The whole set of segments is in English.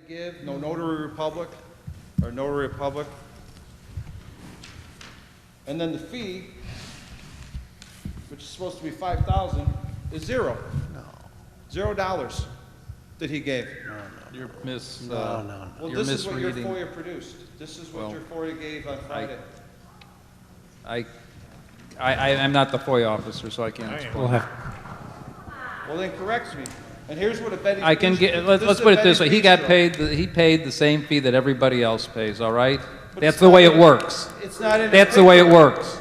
give, no notary republic, or notary republic. And then the fee, which is supposed to be $5,000, is zero. No, $0 that he gave. You're Well, you're this is what your misreading. FOIA produced. This is what Well, your FOIA gave on Friday. I'm not the FOIA officer, so I can't explain. Well, then correct me. And here's what a Betty. I can get, let's put it this way, he paid the same fee that everybody else pays, all right? That's the way it works. It's not in. That's the way it works.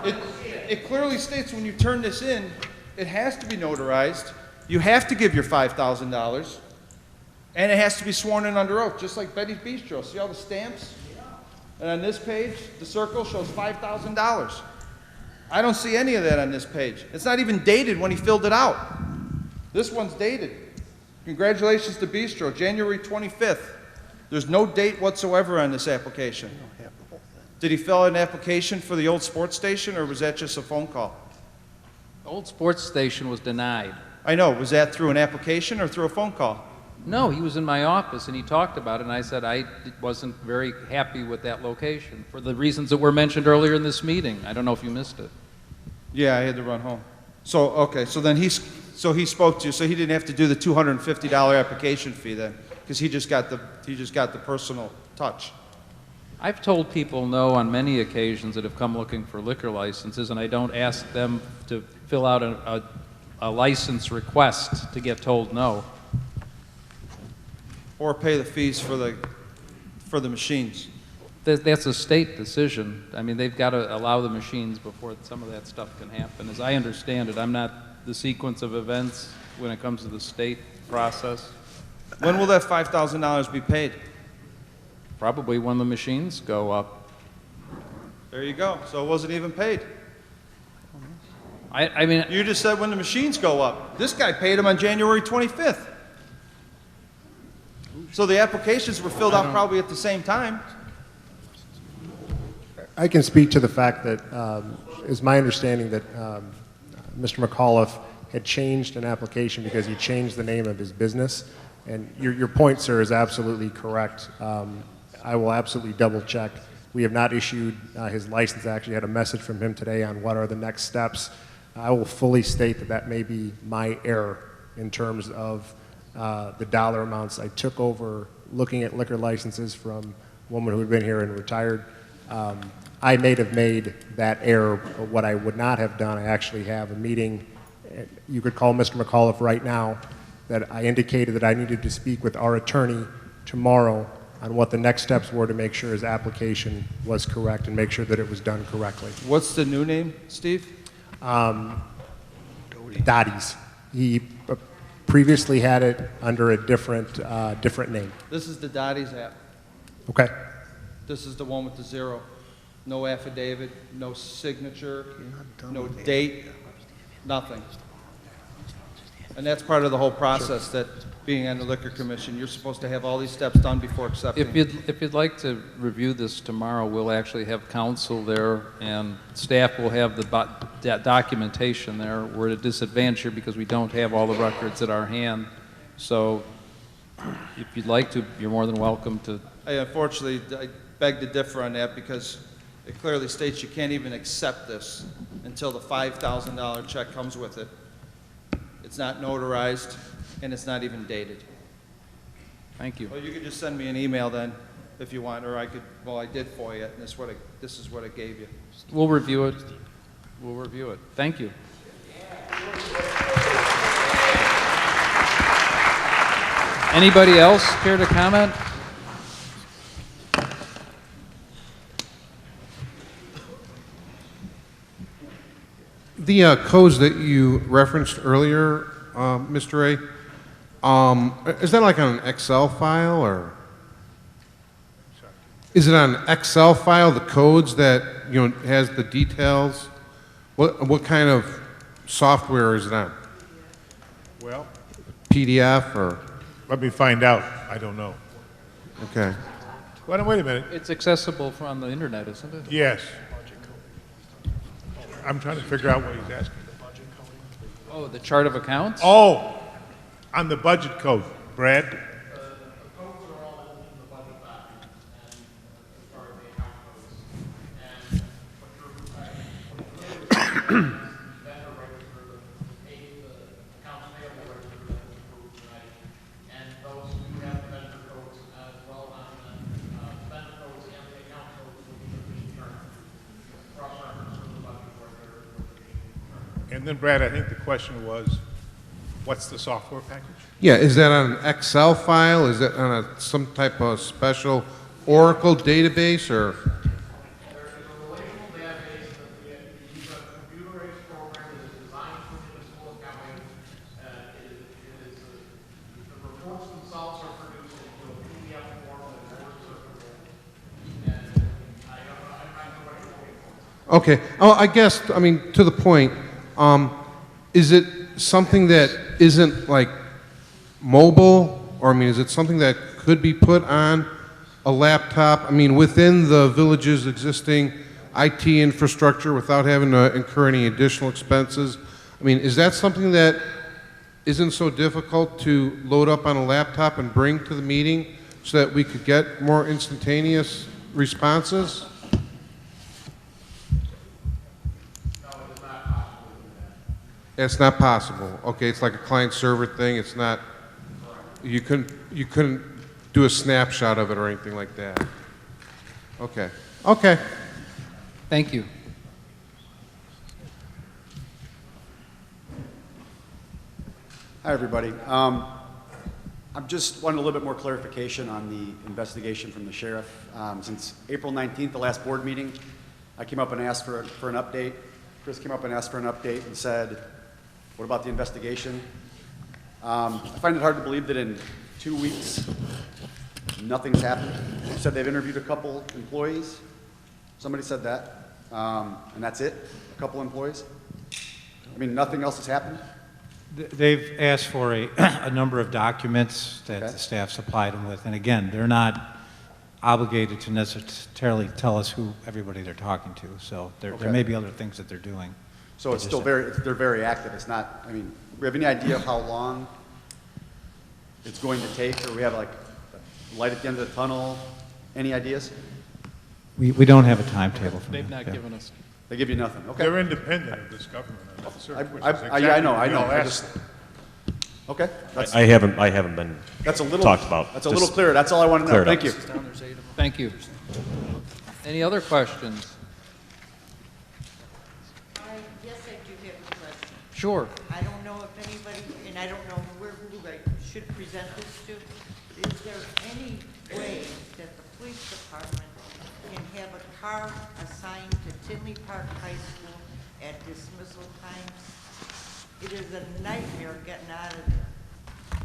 It clearly states when you turn this in, it has to be notarized. You have to give your $5,000, and it has to be sworn in under oath, just like Betty's Bistro. See all the stamps? And on this page, the circle shows $5,000. I don't see any of that on this page. It's not even dated when he filled it out. This one's dated. Congratulations to Bistro, January 25th. There's no date whatsoever on this application. Did he fill out an application for the old sports station, or was that just a phone call? The old sports station was denied. I know. Was that through an application or through a phone call? No, he was in my office and he talked about it, and I said I wasn't very happy with that location for the reasons that were mentioned earlier in this meeting. I don't know if you missed it. Yeah, I had to run home. So, okay, so then he spoke to you, so he didn't have to do the $250 application fee then, because he just got the personal touch. I've told people no on many occasions that have come looking for liquor licenses, and I don't ask them to fill out a license request to get told no. Or pay the fees for the machines. That's a state decision. I mean, they've got to allow the machines before some of that stuff can happen. As I understand it, I'm not the sequence of events when it comes to the state process. When will that $5,000 be paid? Probably when the machines go up. There you go. So it wasn't even paid. I mean, You just said when the machines go up. This guy paid him on January 25th. So the applications were filled out probably at the same time. I can speak to the fact that it's my understanding that Mr. McAuliffe had changed an application because he changed the name of his business. And your point, sir, is absolutely correct. I will absolutely double check. We have not issued his license. I actually had a message from him today on what are the next steps. I will fully state that that may be my error in terms of the dollar amounts. I took over looking at liquor licenses from a woman who had been here and retired. I may have made that error, but what I would not have done, I actually have a meeting, you could call Mr. McAuliffe right now, that I indicated that I needed to speak with our attorney tomorrow on what the next steps were to make sure his application was correct and make sure that it was done correctly. What's the new name, Steve? Dottie's. He previously had it under a different name. This is the Dottie's app. Okay. This is the one with the zero. No affidavit, no signature, no date, nothing. And that's part of the whole process that being on the Liquor Commission, you're supposed to have all these steps done before accepting. if you'd like to review this tomorrow, we'll actually have counsel there, and staff will have the documentation there. We're at a disadvantage here because we don't have all the records at our hand. So if you'd like to, you're more than welcome to. Unfortunately, I beg to differ on that because it clearly states you can't even accept this until the $5,000 check comes with it. It's not notarized, and it's not even dated. Thank you. Well, you could just send me an email then, if you want, or I could, well, I did for you, and this is what it gave you. We'll review it. We'll review it. Thank you. Anybody else care to comment? The codes that you referenced earlier, Mr. Ray, is that like on an Excel file, or is it on an Excel file? The codes that has the details. What kind of software is it on? Well, PDF or? let me find out. I don't know. Okay. Wait a minute. It's accessible from the internet, isn't it? Yes. I'm trying to figure out what he's asking. Oh, the chart of accounts? Oh, on the budget code. Brad? And then Brad, I think the question was, what's the software package? Yeah, is that on an Excel file? Is that on some type of special Oracle database, or? There is a relational database that we use a computer-based program that is designed for municipal accounting. The reports themselves are produced into a PDF form that is more searchable. And I'm not ready. Okay. Oh, I guess, I mean, to the point, is it something that isn't like mobile, or I mean, is it something that could be put on a laptop? I mean, within the village's existing IT infrastructure without having to incur any additional expenses? I mean, is that something that isn't so difficult to load up on a laptop and bring to the meeting so that we could get more instantaneous responses? It's not possible. Okay, it's like a client-server thing. It's not. You couldn't do a snapshot of it or anything like that. Okay. Okay. Thank you. Hi, everybody. I'm just wanting a little bit more clarification on the investigation from the sheriff. Since April 19th, the last board meeting, I came up and asked for an update. Chris came up and asked for an update and said, what about the investigation? I find it hard to believe that in 2 weeks, nothing's happened. You said they've interviewed a couple employees. Somebody said that. And that's it? A couple employees? I mean, nothing else has happened? They've asked for a number of documents that Okay. the staff supplied them with, and again, they're not obligated to necessarily tell us who everybody they're talking to, so there Okay. may be other things that they're doing. So it's still they're very active. It's not, I mean, do we have any idea how long it's going to take, or we have like a light at the end of the tunnel? Any ideas? We don't have a timetable for They've that. not yeah. given us. They give you nothing, okay? They're independent of this government, I'm not certain, which is Yeah, I know, exactly what I we just, asked. okay. That's, I haven't been that's a little, talked about. that's a little Just clearer. That's all I want to clear know. it Thank up. you. Thank you. Any other questions? Yes, I do have a question. Sure. I don't know if anybody, and I don't know who I should present this to. Is there any way that the police department can have a car assigned to Tinley Park High School at dismissal times? It is a nightmare getting out of there.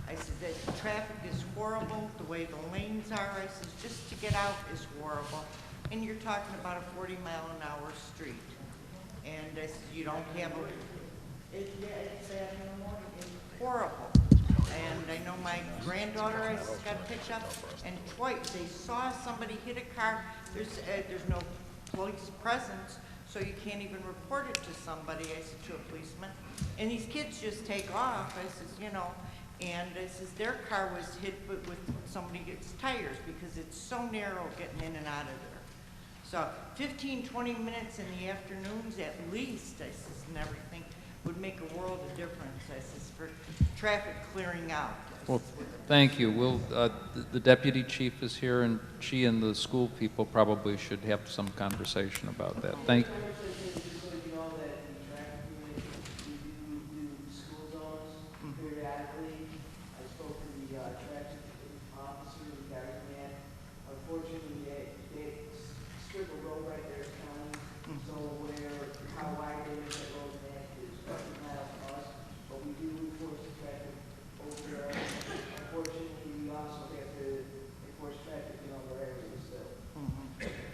I said, the traffic is horrible, the way the lanes are. I said, just to get out is horrible. And you're talking about a 40-mile-an-hour street. And I said, you don't have a, it's bad in the morning, it's horrible. And I know my granddaughter, I just got picked up, and twice they saw somebody hit a car. There's no police presence, so you can't even report it to somebody. I said, to a policeman. And these kids just take off. I says, you know, and I says their car was hit with somebody gets tires because it's so narrow getting in and out of there. So 15, 20 minutes in the afternoons at least, I says, and everything would make a world of difference, I says, for traffic clearing out. Well, thank you. The deputy chief is here, and she and the school people probably should have some conversation about that. Thank.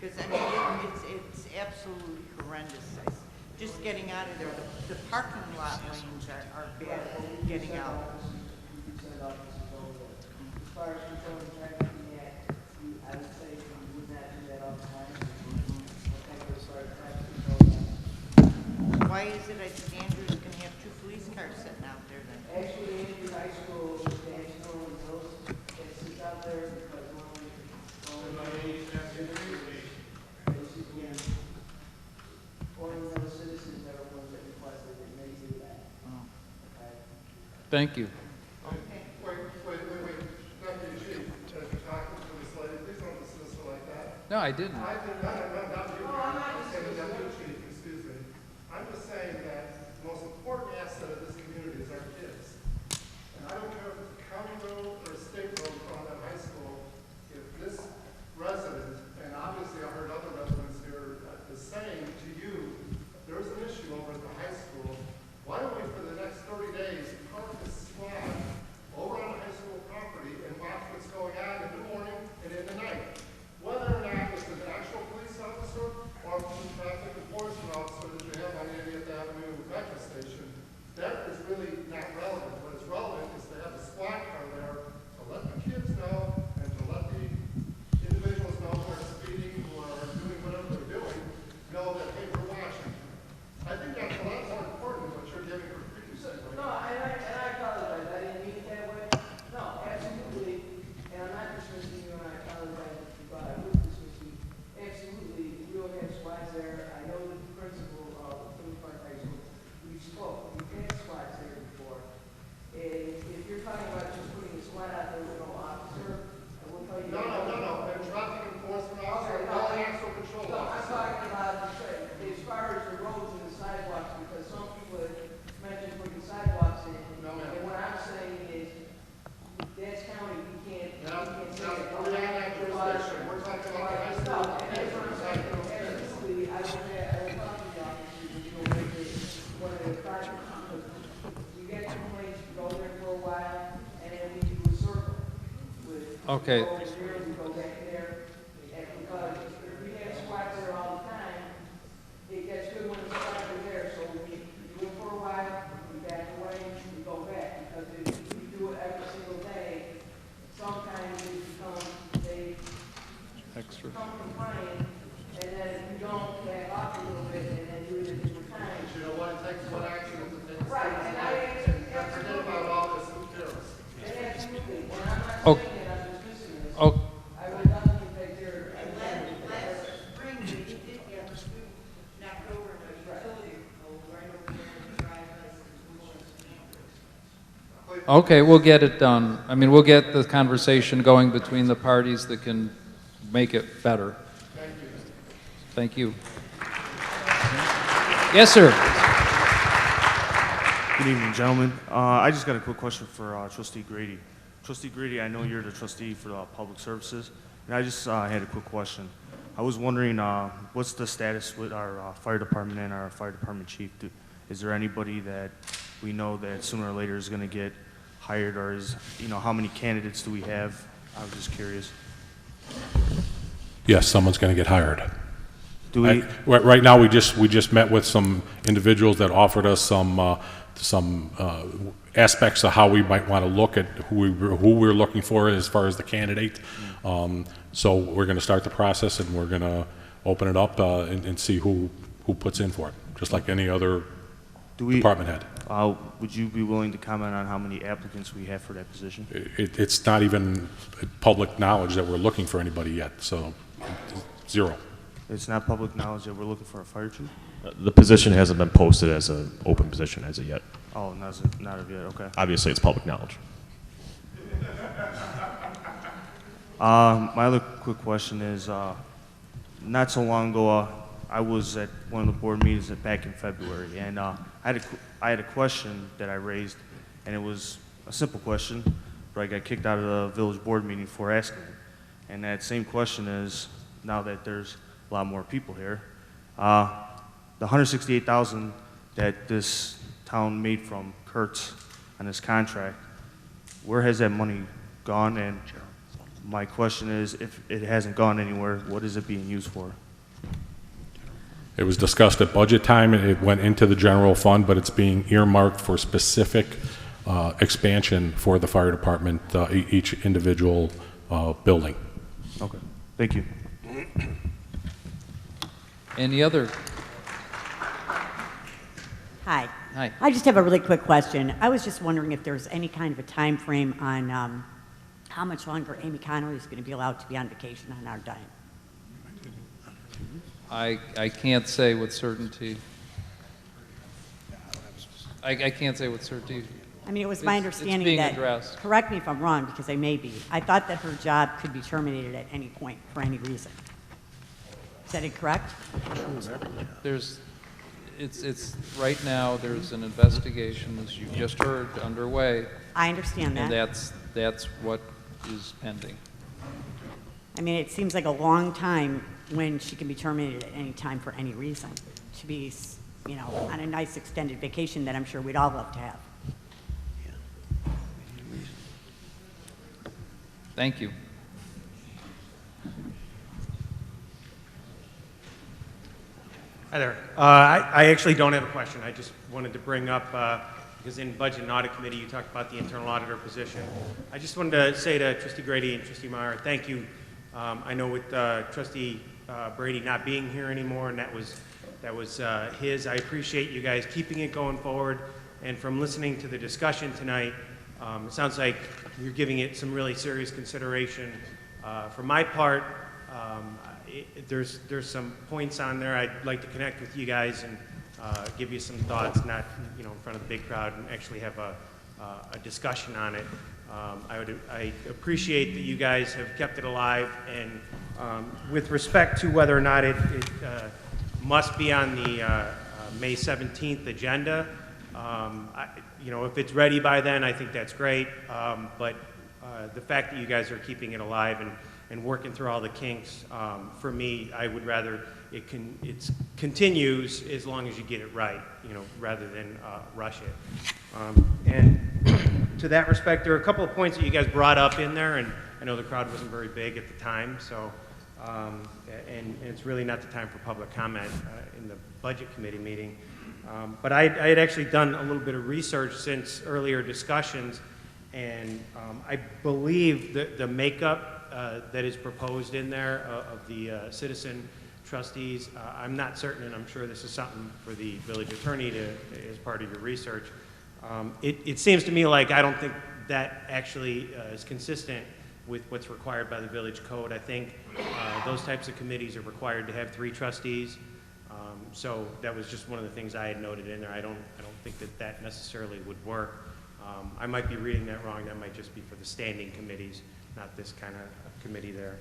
Because I mean, it's absolutely horrendous. Just getting out of there, the parking lot lanes are bad getting out. As far as controlling traffic in the act, I would say we would not do that all the time. As far as traffic control. Why is it I think Andrew's gonna have 2 police cars sitting out there then? Actually, Andrew High School, National and Hills Thank you. Wait. Deputy Chief, as you're talking to this lady, please don't dismiss her like that. No, I didn't. I think, no, not you. I'm saying the Deputy Chief, excuse me. I'm just saying that the most important asset of this community is our kids. And I don't care if it's a county road or a state road from that high school, if this resident, and obviously I heard other residents here, is saying to you, there's an issue over at the high school, why don't we, for the next 30 days, park this squad over on the high school property and watch what's going on in the morning and in the night? Whether or not it's an actual police officer or a traffic enforcement officer that you have on Indiana Avenue metro station, that is really not relevant. What is relevant is to have a squad car there to let the kids know and to let the individuals know who are speeding, who are doing whatever they're doing, know that, hey, we're watching. I think that's a lot more important than what you're giving for free. No, and I apologize, I didn't mean it that way. No, absolutely, and I'm not dismissing you, and I apologize if you thought I would dismiss you. Absolutely, we will have squads there. I know the principal of Tinley Park High School, we spoke, we've had squads there before. And if you're talking about just putting a squad out there with no officer, I will tell you. No. And traffic enforcement officer, Okay, no actual control no, I'm officer. talking about as far as the roads and the sidewalks, because some people have mentioned putting sidewalks in. No, ma'am. And what I'm saying is, that's county, we can't say Now, that. we're not in that jurisdiction. We're talking about the high school. No, and that's what I'm saying, absolutely, I will talk to the officers, and you know, make it one of the projects, because we get complaints, we go there for a while, and then we do a circle with. Okay. We go over here, we go back there, and because if we have squads there all the time, it gets good when the squads are there, so we do it for a while, we back away, we go back, because if we do it every single day, sometimes it becomes, they Extra. become compliant, and then if we don't back off a little bit and then do it at different times. You know what, it takes one action to take a Right, step. and I, And forget about all this, who cares? and absolutely, and I'm not Oh. saying that I'm dismissing this. Oh, I would definitely take care of And last spring, we did get the street knocked over in a utility pole right over there in the driveway where the okay, we'll get it done. I mean, we'll get the conversation going between the parties that can make it better. Thank you. Yes, sir. Good evening, gentlemen. I just got a quick question for Trustee Grady. Trustee Grady, I know you're the trustee for public services, and I just had a quick question. I was wondering, what's the status with our fire department and our fire department chief? Is there anybody that we know that sooner or later is going to get hired, or how many candidates do we have? I was just curious. Yes, someone's going to get hired. Do we? Right now, we just met with some individuals that offered us some aspects of how we might want to look at who we're looking for as far as the candidate. So we're going to start the process, and we're going to open it up and see who puts in for it, just like any other department head. Would you be willing to comment on how many applicants we have for that position? It's not even public knowledge that we're looking for anybody yet, so zero. It's not public knowledge that we're looking for a fire chief? The position hasn't been posted as an open position as of yet. Oh, not of yet, okay. Obviously, it's public knowledge. My other quick question is, not so long ago, I was at one of the board meetings back in February, and I had a question that I raised, and it was a simple question, but I got kicked out of the village board meeting for asking it. And that same question is, now that there's a lot more people here, the $168,000 that this town made from Kurtz on this contract, where has that money gone? And my question is, if it hasn't gone anywhere, what is it being used for? It was discussed at budget time, and it went into the general fund, but it's being earmarked for specific expansion for the fire department, each individual building. Okay, thank you. Any other? Hi. Hi. I just have a really quick question. I was just wondering if there's any kind of a time frame on how much longer Amy Connolly is going to be allowed to be on vacation on our dime. I can't say with certainty. I can't say with certainty. I mean, it was my It's understanding being that, addressed. correct me if I'm wrong, because I may be, I thought that her job could be terminated at any point for any reason. Is that incorrect? There's, it's, right now, there's an investigation, as you just heard, underway, I understand and that. that's what is pending. I mean, it seems like a long time when she can be terminated at any time for any reason, to be, you know, on a nice extended vacation that I'm sure we'd all love to have. Thank you. Hi there. I actually don't have a question. I just wanted to bring up, because in Budget and Audit Committee, you talked about the internal auditor position. I just wanted to say to Trustee Grady and Trustee Meyer, thank you. I know with Trustee Brady not being here anymore, and that was his, I appreciate you guys keeping it going forward. And from listening to the discussion tonight, it sounds like you're giving it some really serious consideration. For my part, there's some points on there I'd like to connect with you guys and give you some thoughts, not in front of the big crowd, and actually have a discussion on it. I appreciate that you guys have kept it alive, and with respect to whether or not it must be on the May 17th agenda, if it's ready by then, I think that's great. But the fact that you guys are keeping it alive and working through all the kinks, for me, I would rather it continues as long as you get it right, rather than rush it. And to that respect, there are a couple of points that you guys brought up in there, and I know the crowd wasn't very big at the time, so and it's really not the time for public comment in the Budget Committee meeting. But I had actually done a little bit of research since earlier discussions, and I believe that the makeup that is proposed in there of the citizen trustees, I'm not certain, and I'm sure this is something for the village attorney to, as part of your research. It seems to me like I don't think that actually is consistent with what's required by the village code. I think those types of committees are required to have 3 trustees. So that was just one of the things I had noted in there. I don't think that necessarily would work. I might be reading that wrong. That might just be for the standing committees, not this kind of committee there.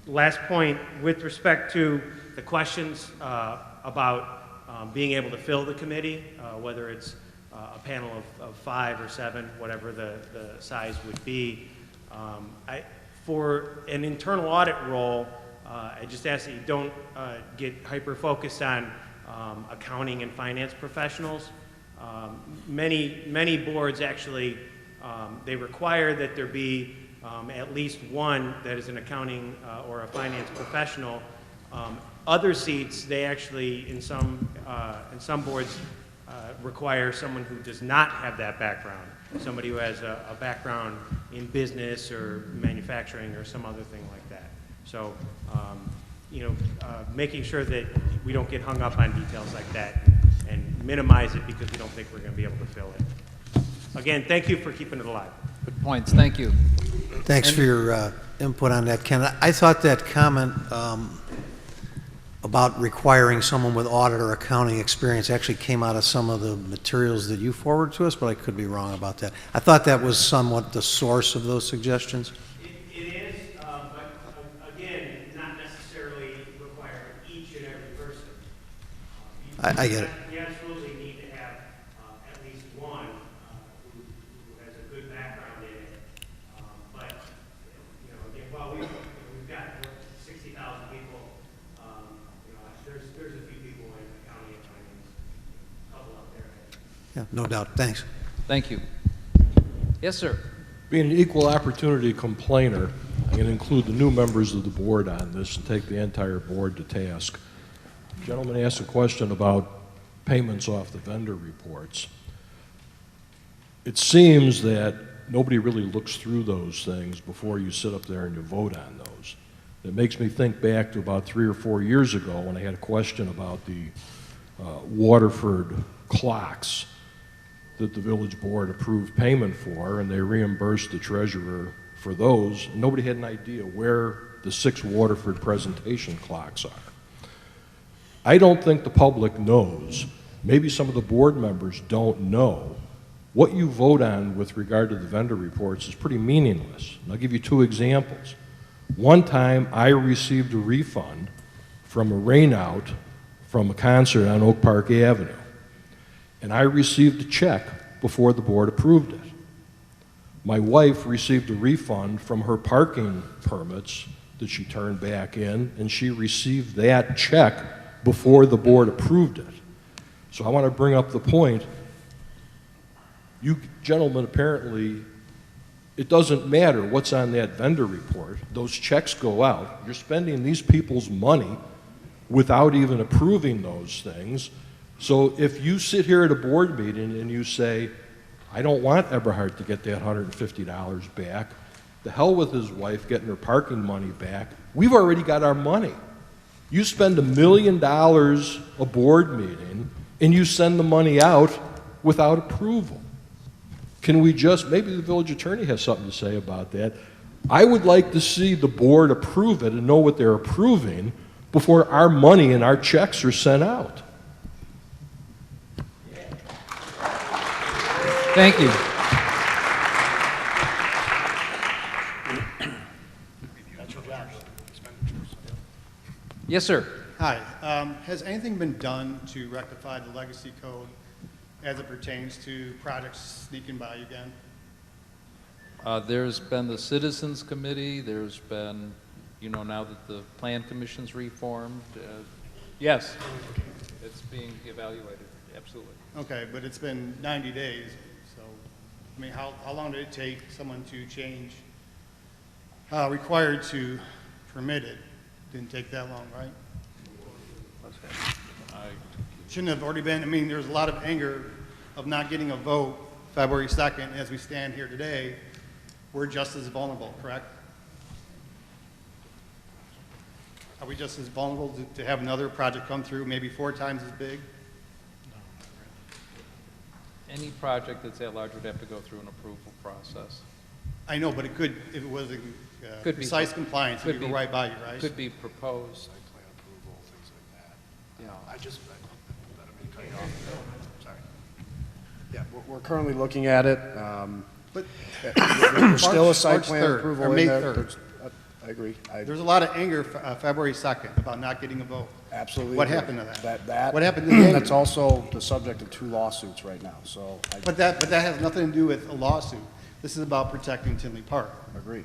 Last point, with respect to the questions about being able to fill the committee, whether it's a panel of 5 or 7, whatever the size would be. For an internal audit role, I just ask that you don't get hyper-focused on accounting and finance professionals. Many boards actually, they require that there be at least one that is an accounting or a finance professional. Other seats, they actually, in some boards, require someone who does not have that background, somebody who has a background in business or manufacturing or some other thing like that. So, making sure that we don't get hung up on details like that and minimize it because we don't think we're going to be able to fill it. Again, thank you for keeping it alive. Good points. Thank you. Thanks for your input on that, Ken. I thought that comment about requiring someone with audit or accounting experience actually came out of some of the materials that you forwarded to us, but I could be wrong about that. I thought that was somewhat the source of those suggestions. It is, but again, not necessarily requiring each and every person. I get it. You absolutely need to have at least one who has a good background in it. But again, while we've got 60,000 people, there's a few people in accounting and finance, a couple out there. Yeah, no doubt. Thanks. Thank you. Yes, sir. Being an equal opportunity complainer, I'm going to include the new members of the board on this and take the entire board to task. The gentleman asked a question about payments off the vendor reports. It seems that nobody really looks through those things before you sit up there and you vote on those. It makes me think back to about 3 or 4 years ago when I had a question about the Waterford clocks that the village board approved payment for, and they reimbursed the treasurer for those. Nobody had an idea where the 6 Waterford presentation clocks are. I don't think the public knows, maybe some of the board members don't know, what you vote on with regard to the vendor reports is pretty meaningless. And I'll give you two examples. One time, I received a refund from a rainout from a concert on Oak Park Avenue. And I received a check before the board approved it. My wife received a refund from her parking permits that she turned back in, and she received that check before the board approved it. So I want to bring up the point. You gentlemen apparently, it doesn't matter what's on that vendor report. Those checks go out. You're spending these people's money without even approving those things. So if you sit here at a board meeting and you say, I don't want Eberhard to get that $150 back, the hell with his wife getting her parking money back, we've already got our money. You spend $1 million a board meeting and you send the money out without approval. Can we just, maybe the village attorney has something to say about that. I would like to see the board approve it and know what they're approving before our money and our checks are sent out. Thank you. Yes, sir. Hi. Has anything been done to rectify the legacy code as it pertains to projects sneaking by again? There's been the Citizens Committee, there's been, you know, now that the Plan Commission's reformed, yes, it's being evaluated, absolutely. Okay, but it's been 90 days, so, I mean, how long did it take someone to change, required to permit it? Didn't take that long, right? Shouldn't have already been, I mean, there's a lot of anger of not getting a vote February 2nd. As we stand here today, we're just as vulnerable, correct? Are we just as vulnerable to have another project come through, maybe 4 times as big? Any project that's that large would have to go through an approval process. I know, but it could, if it was in precise compliance, it could go right by you, right? Could be proposed. Site plan approval, things like that. I just, I don't mean to cut you off. Sorry. Yeah, we're currently looking at it. But there's still a site March plan 3rd, approval or in May there. 3rd. I agree. There's a lot of anger February 2nd about not getting a vote. Absolutely. What agree. happened to that? What What happened to the anger? That's also the subject of 2 lawsuits right now, so. But that has nothing to do with a lawsuit. This is about protecting Tinley Park. Agree.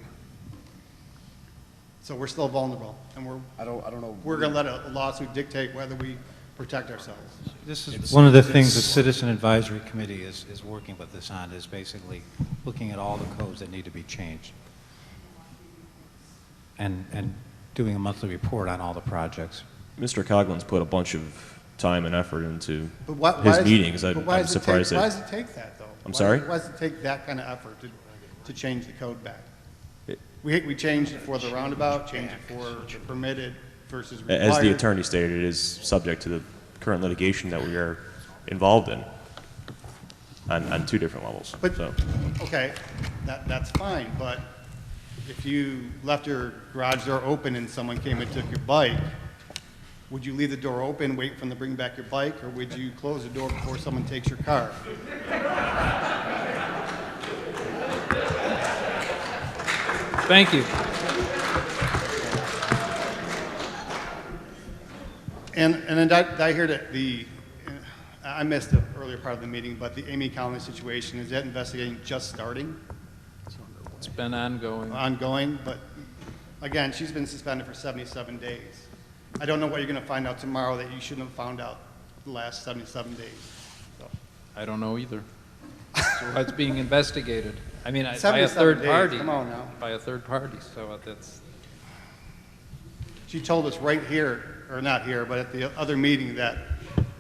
So we're still vulnerable, and I don't know. we're going to let a lawsuit dictate whether we protect ourselves. This is one of the things the Citizen Advisory Committee is working with us on, is basically looking at all the codes that need to be changed and doing a monthly report on all the projects. Mr. Coughlin's put a bunch of time and effort into But why his does meetings. but why I'm does it surprised take, Why that. does it take that, though? I'm sorry? Why does it take that kind of effort to change the code back? We changed it for the roundabout, changed it for the permitted versus required. As the attorney stated, it is subject to the current litigation that we are involved in on 2 different levels. But, So. okay, that's fine, but if you left your garage door open and someone came and took your bike, would you leave the door open, wait for them to bring back your bike, or would you close the door before someone takes your car? Thank you. And then did I hear that I missed the earlier part of the meeting, but the Amy Conley situation, is that investigating just starting? It's been ongoing. Ongoing, but again, she's been suspended for 77 days. I don't know what you're going to find out tomorrow that you shouldn't have found out the last 77 days. So. I don't know either. So it's being investigated. I mean, by a 77 third days, party. come on now. By a third party, so that's. She told us right here, or not here, but at the other meeting that,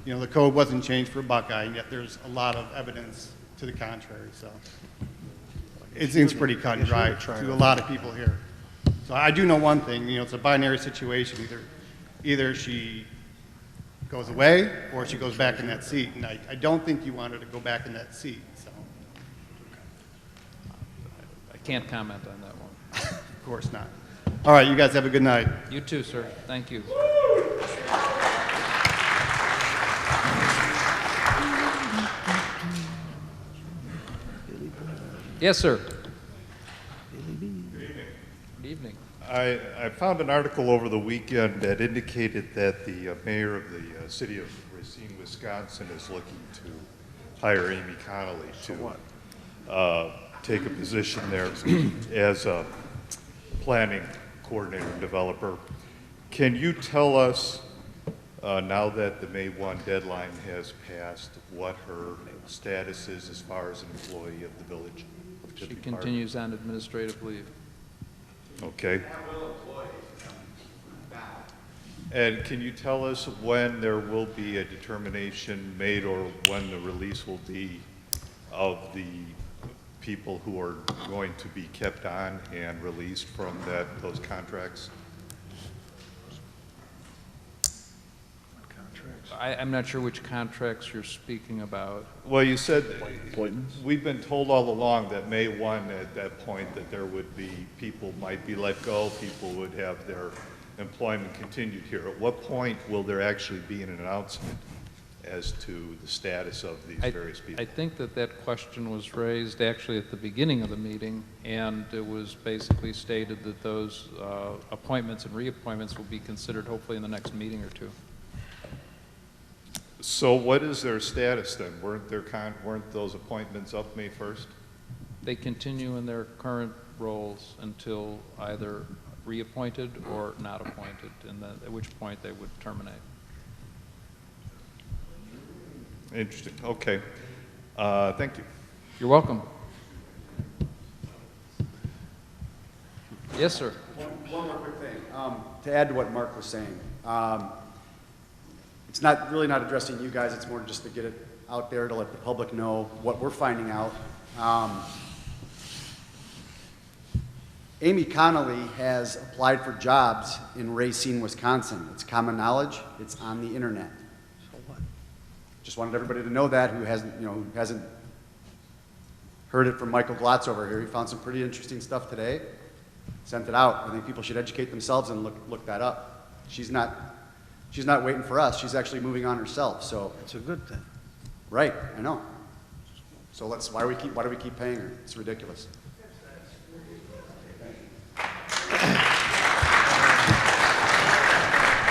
you know, the code wasn't changed for Buckeye, and yet there's a lot of evidence to the contrary, so. It seems pretty cut and dry to a lot of people here. So I do know one thing, you know, it's a binary situation. Either she goes away or she goes back in that seat, and I don't think you want her to go back in that seat, so. I can't comment on that one. Of course not. All right, you guys have a good night. You too, sir. Thank you. Yes, sir. Good evening. I found an article over the weekend that indicated that the mayor of the city of Racine, Wisconsin is looking to hire Amy Connolly to take a position there as a planning coordinator and developer. Can you tell us, now that the May 1 deadline has passed, what her status is as far as an employee of the village of She Tinley Park? continues on administrative leave. Okay. And can you tell us when there will be a determination made or when the release will be of the people who are going to be kept on and released from those contracts? I'm not sure which contracts you're speaking about. Well, you said, we've been told all along that May 1, at that point, that there would be, people might be let go, people would have their employment continued here. At what point will there actually be an announcement as to the status of these various people? I think that question was raised actually at the beginning of the meeting, and it was basically stated that those appointments and reappointments will be considered hopefully in the next meeting or two. So what is their status then? Weren't those appointments up May 1st? They continue in their current roles until either reappointed or not appointed, and at which point they would terminate. Interesting. Okay. Thank you. You're welcome. Yes, sir. One more quick thing. To add to what Mark was saying, it's really not addressing you guys, it's more just to get it out there to let the public know what we're finding out. Amy Connolly has applied for jobs in Racine, Wisconsin. It's common knowledge, it's on the internet. So what? Just wanted everybody to know that who hasn't heard it from Michael Glotz over here. He found some pretty interesting stuff today, sent it out. I think people should educate themselves and look that up. She's not waiting for us. She's actually moving on herself. So It's a good thing. right, I know. So why do we keep paying her? It's ridiculous.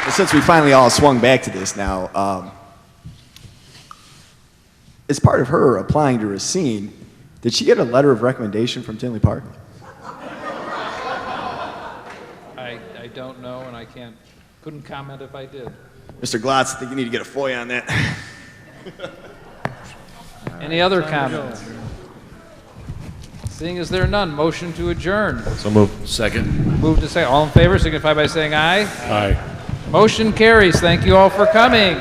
Well, since we finally all swung back to this now, as part of her applying to Racine, did she get a letter of recommendation from Tinley Park? I don't know, and I couldn't comment if I did. Mr. Glotz, I think you need to get a FOIA on that. Any other comments? Seeing as there are none, motion to adjourn. So moved. Second. Move to say all in favor, signify by saying aye. Aye. Motion carries. Thank you all for coming.